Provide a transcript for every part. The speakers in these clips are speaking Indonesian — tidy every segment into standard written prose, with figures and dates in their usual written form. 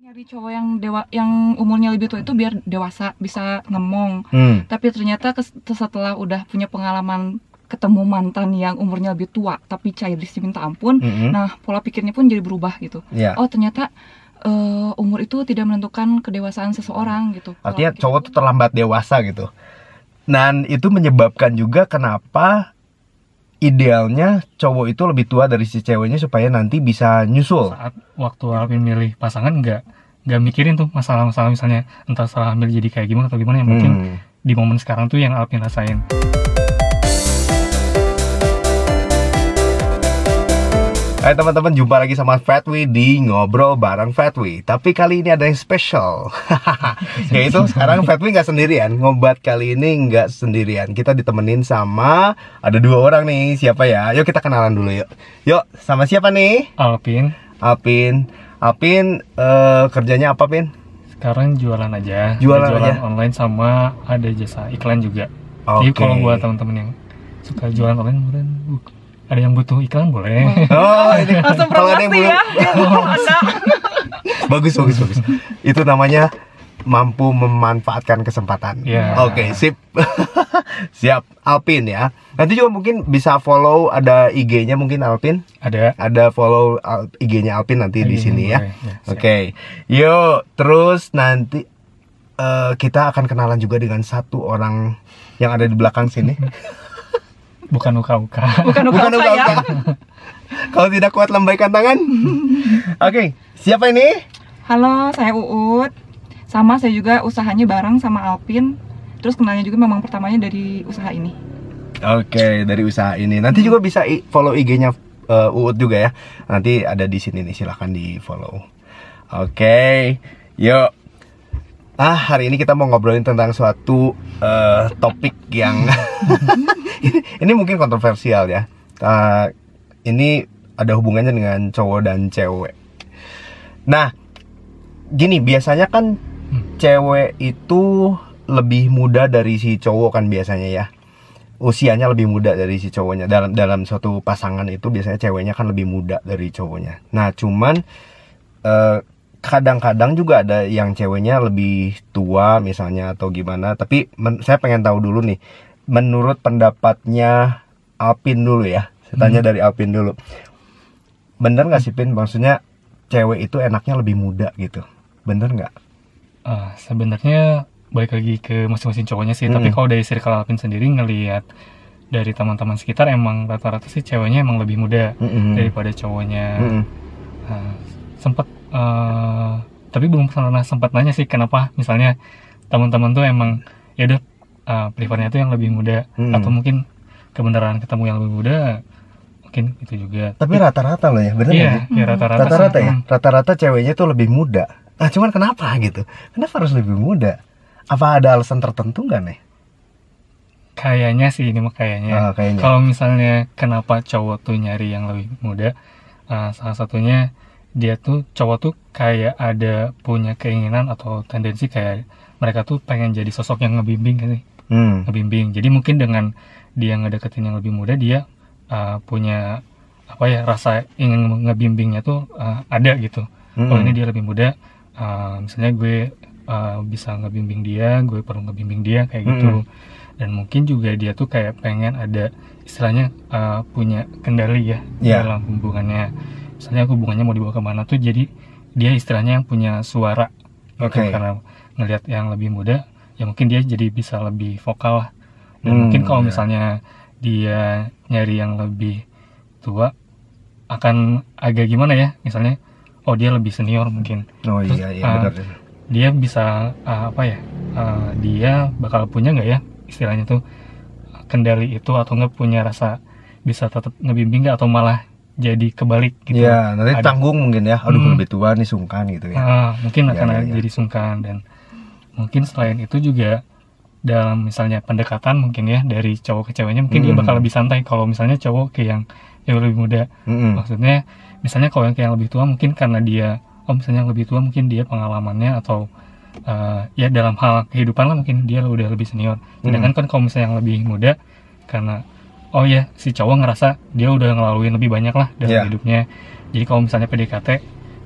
Nyari cowok yang umurnya lebih tua itu biar dewasa, bisa ngomong. Tapi ternyata setelah udah punya pengalaman ketemu mantan yang umurnya lebih tua tapi childish minta ampun, nah pola pikirnya pun jadi berubah gitu. Oh ternyata umur itu tidak menentukan kedewasaan seseorang gitu. Artinya cowok tuh terlambat dewasa gitu. Dan itu menyebabkan juga kenapa idealnya cowok itu lebih tua dari si ceweknya supaya nanti bisa nyusul. Saat waktu Alvin milih pasangan nggak mikirin tuh masalah-masalah misalnya entah salah hamil jadi kayak gimana atau gimana, yang mungkin di momen sekarang tuh yang Alvin rasain. Hai teman-teman, jumpa lagi sama Fatwi di Ngobrol Bareng Fatwi. Tapi kali ini ada yang spesial. Yaitu sekarang Fatwi nggak sendirian. Ngobat kali ini nggak sendirian. Kita ditemenin sama ada dua orang nih. Siapa ya? Yuk kita kenalan dulu yuk. Yuk, sama siapa nih? Alvin. Alvin kerjanya apa, Pin? Sekarang jualan aja. Jualan aja. aja? Online sama ada jasa iklan juga. Oke. Jadi kalau buat teman-teman yang suka jualan online, ada yang butuh iklan boleh. Oh, ini Langsung kalau ada yang promosi ya. bagus. Itu namanya mampu memanfaatkan kesempatan. Oke, sip. Siap, Alvin ya. Nanti juga mungkin bisa follow, ada IG-nya mungkin Alvin. Ada follow IG-nya Alvin nanti di sini ya. Oke. Yuk, terus nanti kita akan kenalan juga dengan satu orang yang ada di belakang sini. Bukan uka-uka. Bukan uka-uka ya. Kalau tidak kuat lambaikan tangan. Oke, siapa ini? Halo, saya Uut. Sama saya juga usahanya bareng sama Alvin. Terus kenalnya juga memang pertamanya dari usaha ini. Oke, dari usaha ini. Nanti juga bisa follow IG-nya Uut juga ya. Nanti ada di sini nih, silahkan di follow. Oke, yuk. Hari ini kita mau ngobrolin tentang suatu topik yang ini mungkin kontroversial ya. Ini ada hubungannya dengan cowok dan cewek. Nah, gini, biasanya kan cewek itu lebih muda dari si cowok kan biasanya ya. Usianya lebih muda dari si cowoknya. Dalam suatu pasangan itu biasanya ceweknya kan lebih muda dari cowoknya. Nah, cuman kadang-kadang juga ada yang ceweknya lebih tua misalnya atau gimana. Tapi saya pengen tahu dulu nih, menurut pendapatnya Alvin dulu ya. Saya tanya dari Alvin dulu. Bener nggak sih, Pin? Maksudnya cewek itu enaknya lebih muda gitu. Bener nggak? Sebenarnya balik lagi ke masing-masing cowoknya sih. Tapi kalau dari circle Alvin sendiri ngelihat dari teman-teman sekitar, emang rata-rata sih ceweknya emang lebih muda daripada cowoknya. Sempet tapi belum pernah sempat nanya sih kenapa misalnya teman-teman tuh emang ya udah prefernya tuh yang lebih muda, atau mungkin kebenaran ketemu yang lebih muda, mungkin itu juga. Tapi rata-rata loh ya, bener iya, ya? Ya rata-rata ya. Rata-rata ceweknya tuh lebih muda. Nah, cuman kenapa gitu? Kenapa harus lebih muda? Apa ada alasan tertentu nggak nih? Kayaknya sih ini mah kayaknya. Kalau misalnya kenapa cowok tuh nyari yang lebih muda, salah satunya dia tuh cowok tuh kayak ada punya keinginan atau tendensi kayak mereka tuh pengen jadi sosok yang ngebimbing kan sih. Ngebimbing. Jadi mungkin dengan dia ngedeketin yang lebih muda, dia punya apa ya, rasa ingin ngebimbingnya tuh ada gitu. Oh ini dia lebih muda, misalnya gue bisa ngebimbing dia, gue perlu ngebimbing dia kayak gitu. Dan mungkin juga dia tuh kayak pengen ada istilahnya punya kendali ya dalam hubungannya. Misalnya hubungannya mau dibawa kemana tuh, jadi dia istilahnya yang punya suara. Karena ngelihat yang lebih muda, ya mungkin dia jadi bisa lebih vokal lah. Dan mungkin kalau misalnya dia nyari yang lebih tua, akan agak gimana ya, misalnya oh dia lebih senior mungkin. Terus, benar. Dia bisa dia bakal punya nggak ya istilahnya tuh kendali itu, atau nggak punya rasa bisa tetap ngebimbing nggak, atau malah jadi kebalik gitu. Ya, nanti tanggung mungkin ya. Aduh, lebih tua nih, sungkan gitu ya. Mungkin akan jadi sungkan. Dan mungkin selain itu juga dalam misalnya pendekatan mungkin ya, dari cowok ke ceweknya mungkin dia bakal lebih santai. Kalau misalnya cowok ke yang lebih muda, maksudnya misalnya kalau yang lebih tua mungkin karena dia misalnya yang lebih tua mungkin dia pengalamannya atau ya dalam hal kehidupan lah mungkin dia udah lebih senior. Sedangkan kan kalau misalnya yang lebih muda, karena si cowok ngerasa dia udah ngelaluin lebih banyak lah dalam hidupnya. Jadi kalau misalnya PDKT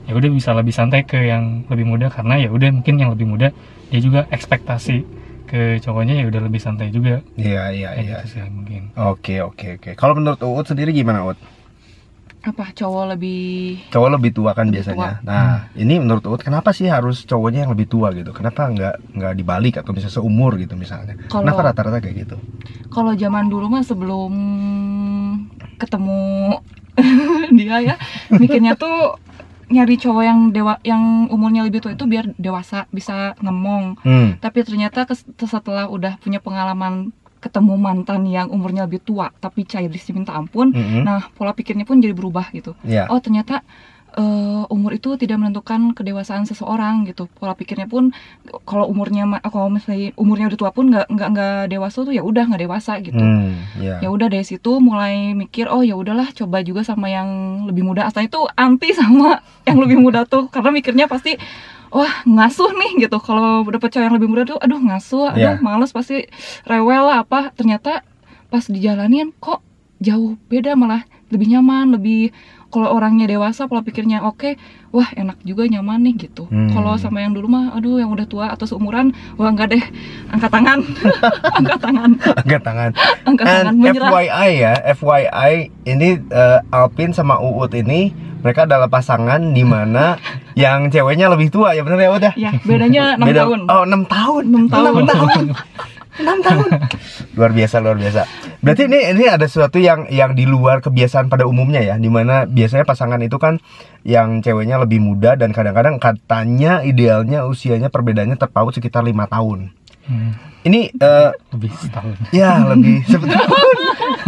ya udah bisa lebih santai ke yang lebih muda, karena ya udah mungkin yang lebih muda dia juga ekspektasi ke cowoknya ya udah lebih santai juga. Iya. Gitu sih, mungkin. Oke. Kalau menurut Uut sendiri gimana, Uut? Apa cowok lebih tua kan lebih biasanya tua. Nah ini menurut Uut kenapa sih harus cowoknya yang lebih tua gitu? Kenapa nggak dibalik atau bisa seumur gitu misalnya? Kenapa rata-rata kayak gitu? Kalau zaman dulu mah sebelum ketemu dia ya, mikirnya tuh nyari cowok yang umurnya lebih tua itu biar dewasa, bisa ngomong. Tapi ternyata setelah udah punya pengalaman ketemu mantan yang umurnya lebih tua tapi childish minta ampun, nah pola pikirnya pun jadi berubah gitu. Oh ternyata umur itu tidak menentukan kedewasaan seseorang gitu. Pola pikirnya pun kalau misalnya umurnya udah tua pun nggak dewasa tuh ya udah nggak dewasa gitu. Ya udah dari situ mulai mikir, oh ya udahlah coba juga sama yang lebih muda. Asalnya itu anti sama yang lebih muda tuh karena mikirnya pasti wah ngasuh nih gitu. Kalau dapet cowok yang lebih muda tuh aduh ngasuh, males, pasti rewel lah apa. Ternyata pas dijalanin kok jauh beda, malah lebih nyaman, lebih kalau orangnya dewasa pola pikirnya oke, wah enak juga, nyaman nih gitu. Kalau sama yang dulu mah aduh yang udah tua atau seumuran, wah enggak deh, angkat tangan. angkat tangan menyerah. FYI ini Alpin sama Uut ini mereka adalah pasangan di mana yang ceweknya lebih tua, ya benar ya udah. Ya, bedanya 6 tahun. Oh, 6 tahun. 6 tahun. Luar biasa. Berarti ini ada sesuatu yang di luar kebiasaan pada umumnya ya, di mana biasanya pasangan itu kan yang ceweknya lebih muda dan kadang-kadang katanya idealnya usianya perbedaannya terpaut sekitar 5 tahun. Ini lebih setahun. Ya, lebih setahun.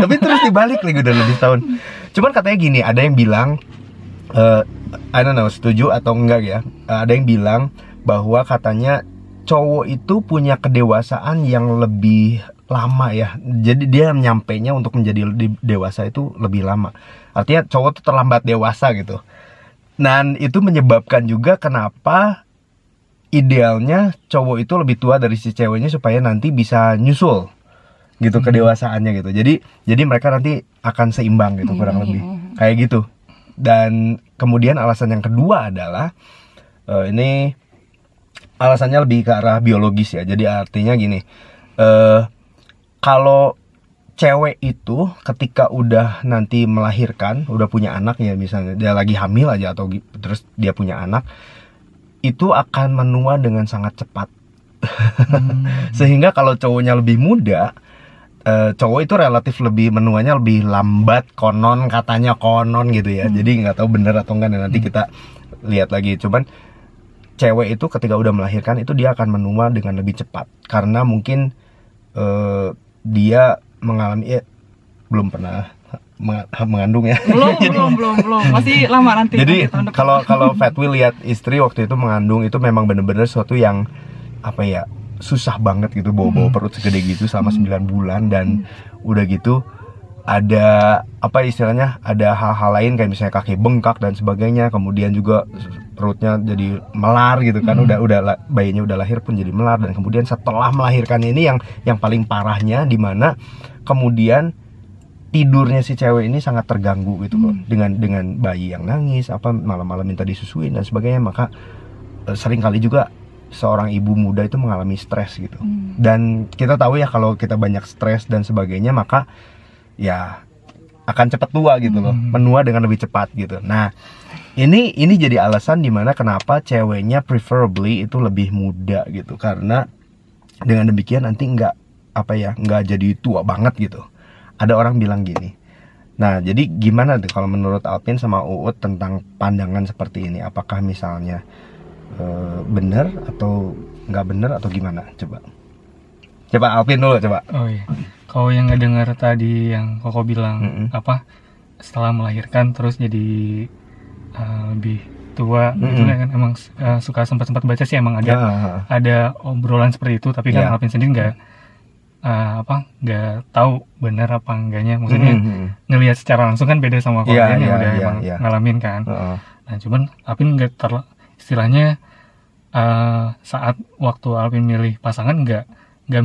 Tapi terus dibalik lagi udah lebih setahun. Cuman katanya gini, ada yang bilang I don't know, setuju atau enggak ya. Ada yang bilang bahwa katanya cowok itu punya kedewasaan yang lebih lama ya. Jadi dia nyampainya untuk menjadi dewasa itu lebih lama. Artinya cowok itu terlambat dewasa gitu. Dan itu menyebabkan juga kenapa idealnya cowok itu lebih tua dari si ceweknya supaya nanti bisa nyusul gitu kedewasaannya gitu. Jadi mereka nanti akan seimbang gitu kurang lebih. Kayak gitu. Dan kemudian alasan yang kedua adalah ini alasannya lebih ke arah biologis ya. Jadi artinya gini, kalau cewek itu ketika udah nanti melahirkan, udah punya anak ya, misalnya dia lagi hamil aja atau terus dia punya anak, itu akan menua dengan sangat cepat. Sehingga kalau cowoknya lebih muda, cowok itu relatif lebih menuanya lebih lambat, katanya konon gitu ya. Jadi nggak tahu bener atau enggak, nanti kita lihat lagi. Cuman cewek itu ketika udah melahirkan itu dia akan menua dengan lebih cepat karena mungkin dia mengalami belum pernah mengandung ya. Belum. Masih lama nanti. Jadi kalau Fatwi lihat istri waktu itu mengandung, itu memang bener-bener sesuatu yang apa ya, susah banget gitu, bawa perut segede gitu selama 9 bulan. Dan udah gitu ada apa istilahnya, ada hal-hal lain kayak misalnya kaki bengkak dan sebagainya. Kemudian juga perutnya jadi melar gitu kan. Udah bayinya udah lahir pun jadi melar. Dan kemudian setelah melahirkan ini yang paling parahnya, dimana kemudian tidurnya si cewek ini sangat terganggu gitu loh, dengan bayi yang nangis, apa malam-malam minta disusuin dan sebagainya. Maka sering kali juga seorang ibu muda itu mengalami stres gitu. Dan kita tahu ya kalau kita banyak stres dan sebagainya, maka ya akan cepat tua gitu loh, menua dengan lebih cepat gitu. Nah, ini jadi alasan dimana kenapa ceweknya preferably itu lebih muda gitu, karena dengan demikian nanti nggak jadi tua banget gitu. Ada orang bilang gini. Nah, jadi gimana tuh kalau menurut Alpin sama Uut tentang pandangan seperti ini? Apakah misalnya benar atau nggak benar atau gimana? Coba Alpin dulu coba. Oh iya. Kalau yang ngedengar tadi yang Koko bilang apa setelah melahirkan terus jadi lebih tua, itu kan emang suka sempat baca sih, emang ada obrolan seperti itu, tapi kan Alpin sendiri nggak tahu benar apa enggaknya. Maksudnya ngelihat secara langsung kan beda sama kalau yang udah emang ngalamin kan. Nah cuman Alpin nggak istilahnya saat waktu Alpin milih pasangan nggak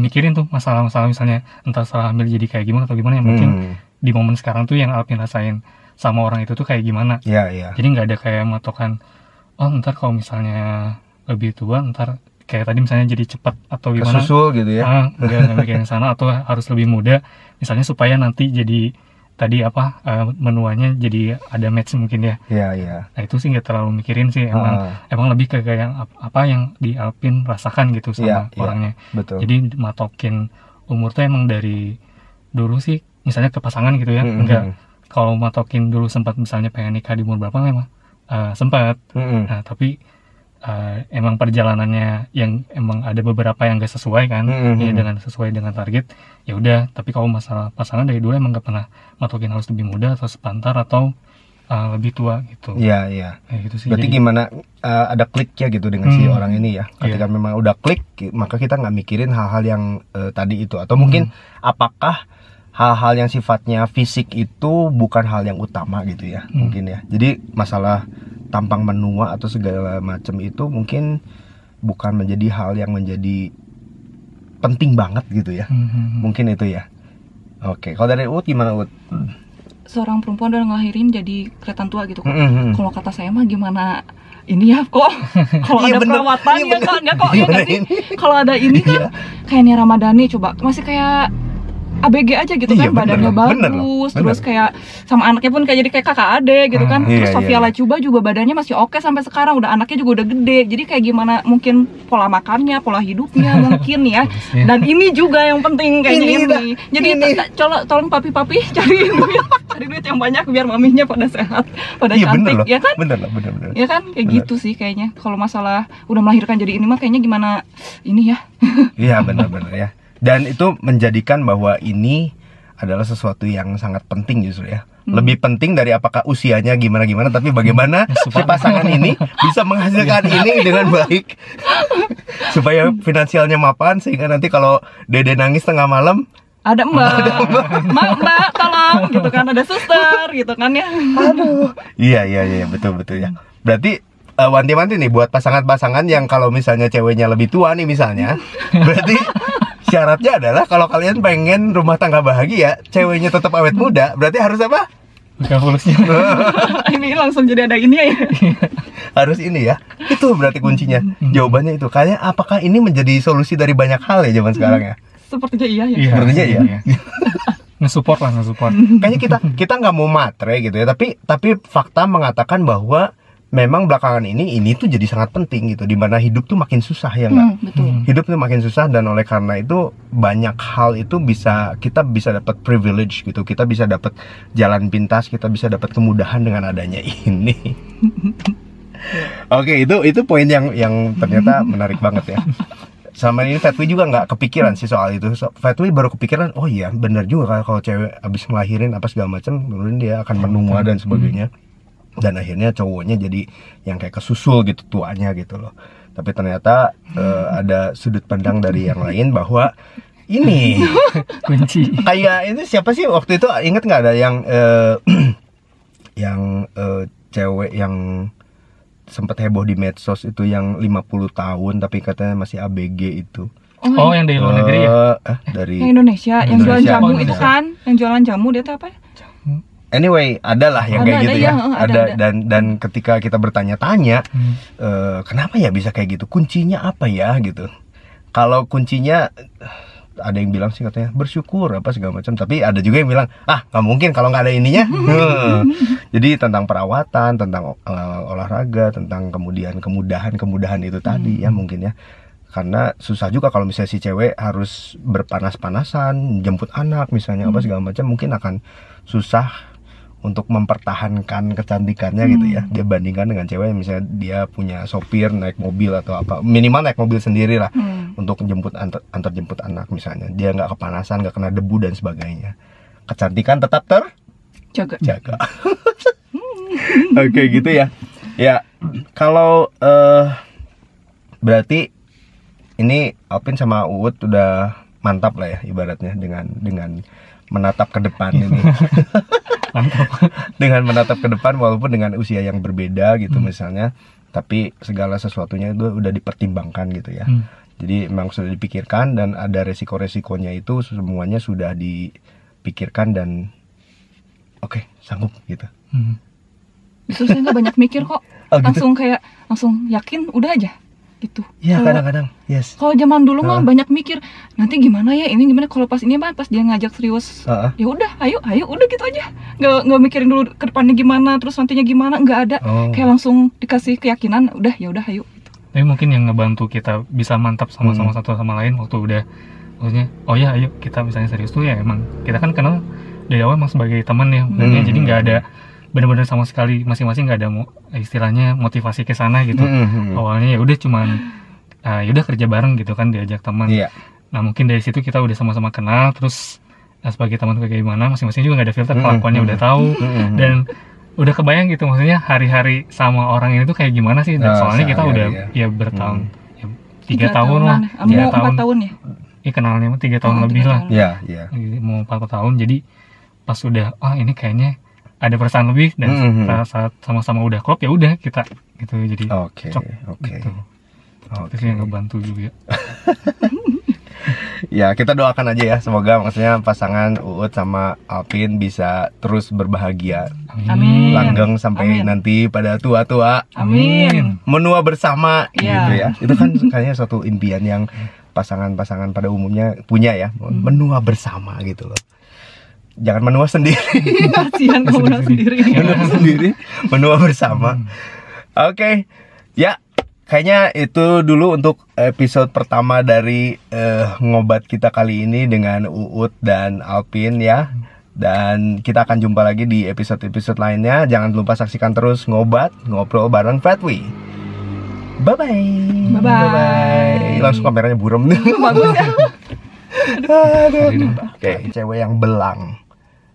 mikirin tuh masalah-masalah misalnya entah salah hamil jadi kayak gimana atau gimana, yang mungkin di momen sekarang tuh yang Alpin rasain sama orang itu tuh kayak gimana. Jadi nggak ada kayak matokan oh ntar kalau misalnya lebih tua ntar kayak tadi misalnya jadi cepat atau gimana, kesusul gitu ya, nggak mikirin sana, atau harus lebih muda misalnya supaya nanti jadi tadi menuanya jadi ada match mungkin ya. Iya. Nah itu sih nggak terlalu mikirin sih, emang lebih ke kayak apa yang di Alpin rasakan gitu sama orangnya. Betul. Jadi matokin umur tuh emang dari dulu sih misalnya ke pasangan gitu ya, enggak. Kalau matokin dulu sempat misalnya pengen nikah di umur berapa memang sempat. Nah tapi emang perjalanannya yang emang ada beberapa yang gak sesuai kan, ya dengan sesuai dengan target, ya udah. Tapi kalau masalah pasangan dari dulu emang gak pernah matokin harus lebih muda atau sepantar atau lebih tua gitu. Iya. Gitu sih. Berarti jadi, gimana ada kliknya gitu dengan si orang ini ya. Ketika memang udah klik, maka kita nggak mikirin hal-hal yang tadi itu. Atau mungkin apakah hal-hal yang sifatnya fisik itu bukan hal yang utama gitu ya, mungkin ya. Jadi masalah tampang menua atau segala macam itu mungkin bukan menjadi hal yang menjadi penting banget gitu ya. Mungkin itu ya. Oke, kalau dari Ut gimana Ut? Seorang perempuan udah ngelahirin jadi kelihatan tua gitu kok. Kalau kata saya mah gimana ini ya kok kalau ada perawatan ya kok enggak kok ya nggak sih. Kalau ada ini kan kayak nih Ramadhani coba masih kayak ABG aja gitu kan, badannya bagus, terus kayak sama anaknya pun kayak jadi kayak kakak adek gitu kan. Terus Sofia Lacuba juga badannya masih oke sampai sekarang, udah anaknya juga udah gede. Jadi kayak gimana mungkin pola makannya, pola hidupnya mungkin ya. Dan ini juga yang penting kayaknya ini. Jadi tolong papi-papi cari duit yang banyak biar maminya pada sehat, pada cantik ya kan? Bener. Ya kan kayak gitu sih kayaknya. Kalau masalah udah melahirkan jadi ini mah kayaknya gimana ini ya. Iya bener ya. Dan itu menjadikan bahwa ini adalah sesuatu yang sangat penting justru ya. Lebih penting dari apakah usianya gimana-gimana, tapi bagaimana si pasangan ini bisa menghasilkan ini dengan baik. Supaya finansialnya mapan, sehingga nanti kalau dede nangis tengah malam, ada mbak tolong gitu kan, ada suster gitu kan ya. Aduh. Iya betul ya. Berarti wanti-wanti nih buat pasangan-pasangan yang kalau misalnya ceweknya lebih tua nih misalnya, berarti syaratnya adalah kalau kalian pengen rumah tangga bahagia, ceweknya tetap awet muda, berarti harus apa? Bukan fulusnya. Ini langsung jadi ada ini ya. Harus ini ya. Itu berarti kuncinya. Jawabannya itu. Kayaknya apakah ini menjadi solusi dari banyak hal ya zaman sekarang ya? Sepertinya iya ya. Sepertinya iya. Nge-support. Kayaknya kita nggak mau matre gitu ya, tapi fakta mengatakan bahwa memang belakangan ini tuh jadi sangat penting gitu, dimana hidup tuh makin susah ya nggak? Hidup tuh makin susah, dan oleh karena itu banyak hal itu kita bisa dapat privilege gitu, kita bisa dapat jalan pintas, kita bisa dapat kemudahan dengan adanya ini. Oke, itu poin yang ternyata menarik banget ya. Sama ini Fatwi juga nggak kepikiran sih soal itu. Fatwi baru kepikiran, oh iya benar juga kalau cewek abis ngelahirin apa segala macam, kemudian dia akan menua dan sebagainya. Dan akhirnya cowoknya jadi yang kayak kesusul gitu tuanya gitu loh. Tapi ternyata ada sudut pandang dari yang lain bahwa ini kunci. Kayak ini siapa sih waktu itu, inget nggak ada yang cewek yang sempat heboh di medsos itu yang 50 tahun tapi katanya masih ABG itu. Oh yang dari luar negeri ya? Dari yang Indonesia, yang jualan jamu itu kan, yang jualan jamu dia tuh apa? Anyway, adalah yang kayak gitu ya. Ada. Dan ketika kita bertanya-tanya, kenapa ya bisa kayak gitu? Kuncinya apa ya gitu? Kalau kuncinya ada yang bilang sih katanya bersyukur apa segala macam, tapi ada juga yang bilang nggak mungkin kalau nggak ada ininya. Jadi tentang perawatan, tentang olahraga, tentang kemudian kemudahan itu tadi ya mungkin ya. Karena susah juga kalau misalnya si cewek harus berpanas-panasan, jemput anak misalnya apa segala macam, mungkin akan susah untuk mempertahankan kecantikannya gitu ya. Dia bandingkan dengan cewek yang misalnya dia punya sopir, naik mobil atau apa, minimal naik mobil sendiri lah untuk antar jemput anak misalnya. Dia nggak kepanasan, nggak kena debu dan sebagainya. Kecantikan tetap terjaga. Oke gitu ya. Ya kalau berarti ini Alpin sama Uut udah mantap lah ya ibaratnya dengan menatap ke depan ini. Dengan menatap ke depan walaupun dengan usia yang berbeda gitu misalnya, tapi segala sesuatunya itu udah dipertimbangkan gitu ya. Jadi memang sudah dipikirkan dan ada resiko-resikonya itu semuanya sudah dipikirkan dan oke, sanggup gitu. Justru saya nggak banyak mikir kok. Oh, gitu? langsung yakin udah aja gitu. Iya, kadang-kadang. Yes. Kalau zaman dulu mah banyak mikir, nanti gimana ya, ini gimana, kalau pas ini mah pas dia ngajak serius. Ya udah, ayo udah gitu aja. Nggak mikirin dulu ke depannya gimana, terus nantinya gimana, nggak ada. Kayak langsung dikasih keyakinan, udah ya udah ayo gitu. Tapi mungkin yang ngebantu kita bisa mantap sama-sama satu sama lain waktu udah, maksudnya oh ya ayo kita misalnya serius tuh ya, emang kita kan kenal dari awal emang sebagai teman ya, jadi nggak ada benar-benar sama sekali masing-masing nggak ada istilahnya motivasi ke sana gitu. Awalnya ya udah cuman ya udah kerja bareng gitu kan, diajak teman. Nah mungkin dari situ kita udah sama-sama kenal, terus sebagai teman kayak gimana, masing-masing juga nggak ada filter, kelakuannya udah tahu dan udah kebayang gitu, maksudnya hari-hari sama orang ini tuh kayak gimana sih. Soalnya kita udah ya bertahun, ya, 3 tahun lah, 4 tahun ya. Iya kenalnya 3 tahun lebih lah. Iya. Mau 4 tahun, jadi pas udah ini kayaknya ada perasaan lebih, dan saat sama-sama udah klop ya udah kita gitu, jadi cocok gitu. Itu sih yang ngebantu juga. Ya kita doakan aja ya, semoga maksudnya pasangan Uut sama Alpin bisa terus berbahagia. Amin. Langgeng sampai nanti pada tua-tua. Amin. Menua bersama gitu ya. Itu kan kayaknya suatu impian yang pasangan-pasangan pada umumnya punya ya, menua bersama gitu loh. Jangan menua sendiri. Kasihan kamu menua sendiri. Menua bersama. Oke. Ya, kayaknya itu dulu untuk episode pertama dari ngobat kita kali ini dengan Uut dan Alpin ya. Dan kita akan jumpa lagi di episode-episode lainnya. Jangan lupa saksikan terus Ngobat, ngobrol bareng Fatwi. Bye-bye. Langsung kameranya buram. Bagus ya. Oke, cewek yang belang.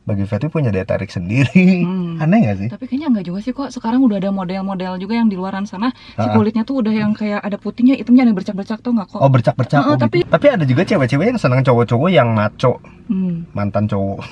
Bagi Fatwi punya daya tarik sendiri. Aneh gak sih? Tapi kayaknya enggak juga sih kok. Sekarang udah ada model-model juga yang di luaran sana. Si kulitnya tuh udah yang kayak ada putihnya, hitamnya, ada bercak-bercak tuh nggak kok? Oh bercak-bercak. Tapi ada juga cewek-cewek yang senang cowok-cowok yang maco. Mantan cowok.